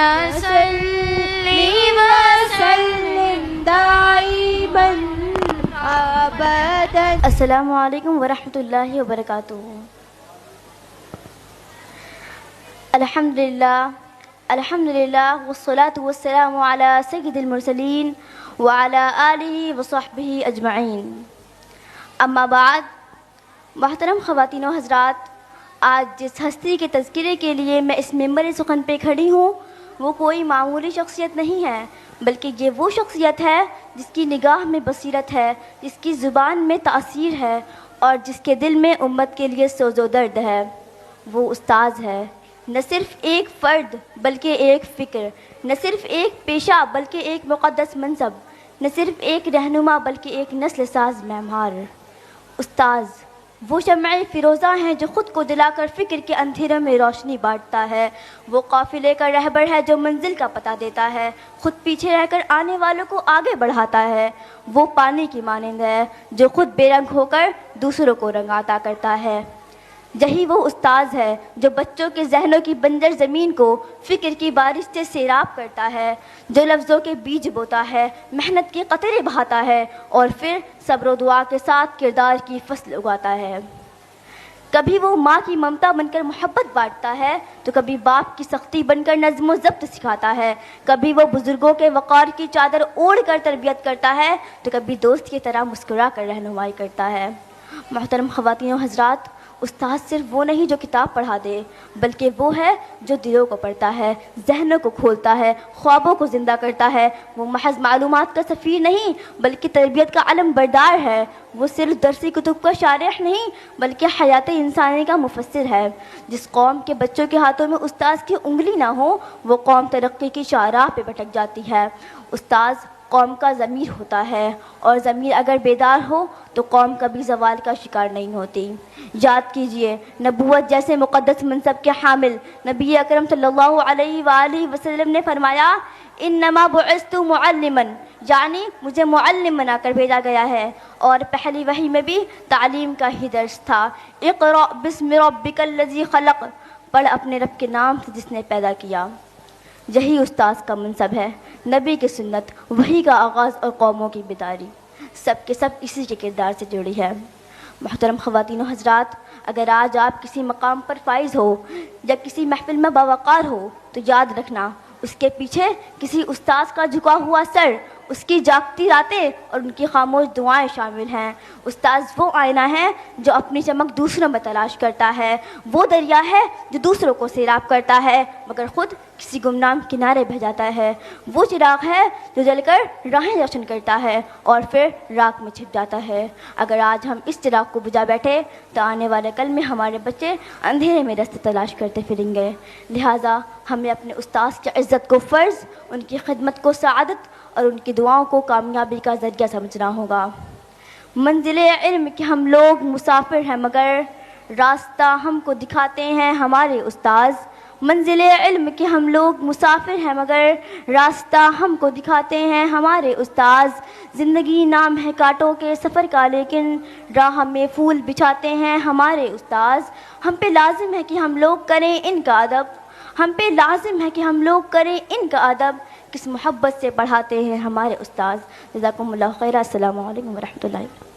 صلی وسلم دائما ابدا. السلام علیکم ورحمۃ اللہ وبرکاتہ. الحمدللہ والصلاة والسلام علی سید المرسلین وعلی آلہ وصحبہ اجمعین. اما بعد، محترم خواتین و حضرات، آج جس ہستی کے تذکرے کے لیے میں اس ممبر سخن پہ کھڑی ہوں وہ کوئی معمولی شخصیت نہیں ہے، بلکہ یہ وہ شخصیت ہے جس کی نگاہ میں بصیرت ہے، جس کی زبان میں تاثیر ہے اور جس کے دل میں امت کے لیے سوز و درد ہے. وہ استاذ ہے، نہ صرف ایک فرد بلکہ ایک فکر، نہ صرف ایک پیشہ بلکہ ایک مقدس منصب، نہ صرف ایک رہنما بلکہ ایک نسل ساز معمار. استاذ وہ شمع فیروزہ ہیں جو خود کو جلا کر فکر کے اندھیروں میں روشنی بانٹتا ہے. وہ قافلے کا رہبر ہے جو منزل کا پتہ دیتا ہے، خود پیچھے رہ کر آنے والوں کو آگے بڑھاتا ہے. وہ پانی کی مانند ہے جو خود بے رنگ ہو کر دوسروں کو رنگ عطا کرتا ہے. یہی وہ استاذ ہے جو بچوں کے ذہنوں کی بنجر زمین کو فکر کی بارش سے سیراب کرتا ہے، جو لفظوں کے بیج بوتا ہے، محنت کے قطرے بہاتا ہے اور پھر صبر و دعا کے ساتھ کردار کی فصل اگاتا ہے. کبھی وہ ماں کی ممتا بن کر محبت بانٹتا ہے تو کبھی باپ کی سختی بن کر نظم و ضبط سکھاتا ہے. کبھی وہ بزرگوں کے وقار کی چادر اوڑھ کر تربیت کرتا ہے تو کبھی دوست کی طرح مسکرا کر رہنمائی کرتا ہے. محترم خواتین و حضرات، استاد صرف وہ نہیں جو کتاب پڑھا دے، بلکہ وہ ہے جو دلوں کو پڑھتا ہے، ذہنوں کو کھولتا ہے، خوابوں کو زندہ کرتا ہے. وہ محض معلومات کا سفیر نہیں بلکہ تربیت کا علم بردار ہے. وہ صرف درسی کتب کا شارح نہیں بلکہ حیات انسانی کا مفسر ہے. جس قوم کے بچوں کے ہاتھوں میں استاذ کی انگلی نہ ہو وہ قوم ترقی کی شاہراہ پہ بھٹک جاتی ہے. استاذ قوم کا ضمیر ہوتا ہے اور ضمیر اگر بیدار ہو تو قوم کبھی زوال کا شکار نہیں ہوتی. یاد کیجئے، نبوت جیسے مقدس منصب کے حامل نبی اکرم صلی اللہ علیہ وآلہ وسلم نے فرمایا، انما بعثت معلما، یعنی مجھے معلم بنا کر بھیجا گیا ہے. اور پہلی وحی میں بھی تعلیم کا ہی درس تھا. اقرأ بسم ربک الذی خلق، پڑھ اپنے رب کے نام سے جس نے پیدا کیا. یہی استاذ کا منصب ہے. نبی کی سنت، وحی کا آغاز اور قوموں کی بیداری، سب کے سب اسی کے کردار سے جڑی ہے. محترم خواتین و حضرات، اگر آج آپ کسی مقام پر فائز ہو یا کسی محفل میں باوقار ہو تو یاد رکھنا اس کے پیچھے کسی استاذ کا جھکا ہوا سر، اس کی جاگتی راتیں اور ان کی خاموش دعائیں شامل ہیں. استاذ وہ آئینہ ہے جو اپنی چمک دوسروں میں تلاش کرتا ہے، وہ دریا ہے جو دوسروں کو سیراب کرتا ہے مگر خود کسی گمنام کنارے بہ جاتا ہے، وہ چراغ ہے جو جل کر راہیں روشن کرتا ہے اور پھر راکھ میں چھپ جاتا ہے. اگر آج ہم اس چراغ کو بجھا بیٹھے تو آنے والے کل میں ہمارے بچے اندھیرے میں راستے تلاش کرتے پھریں گے. لہٰذا ہمیں اپنے استاذ کی عزت کو فرض، ان کی خدمت کو سعادت اور ان کی دعاؤں کو کامیابی کا ذریعہ سمجھنا ہوگا. منزل علم کے ہم لوگ مسافر ہیں مگر راستہ ہم کو دکھاتے ہیں ہمارے استاذ. منزل علم کے ہم لوگ مسافر ہیں مگر راستہ ہم کو دکھاتے ہیں ہمارے استاذ. زندگی نام ہے کانٹوں کے سفر کا لیکن راہ میں پھول بچھاتے ہیں ہمارے استاذ. ہم پہ لازم ہے کہ ہم لوگ کریں ان کا ادب، ہم پہ لازم ہے کہ ہم لوگ کریں ان کا ادب. کس محبت سے پڑھاتے ہیں ہمارے استاذ. جزاکم اللہ خیر. السلام علیکم ورحمۃ اللہ.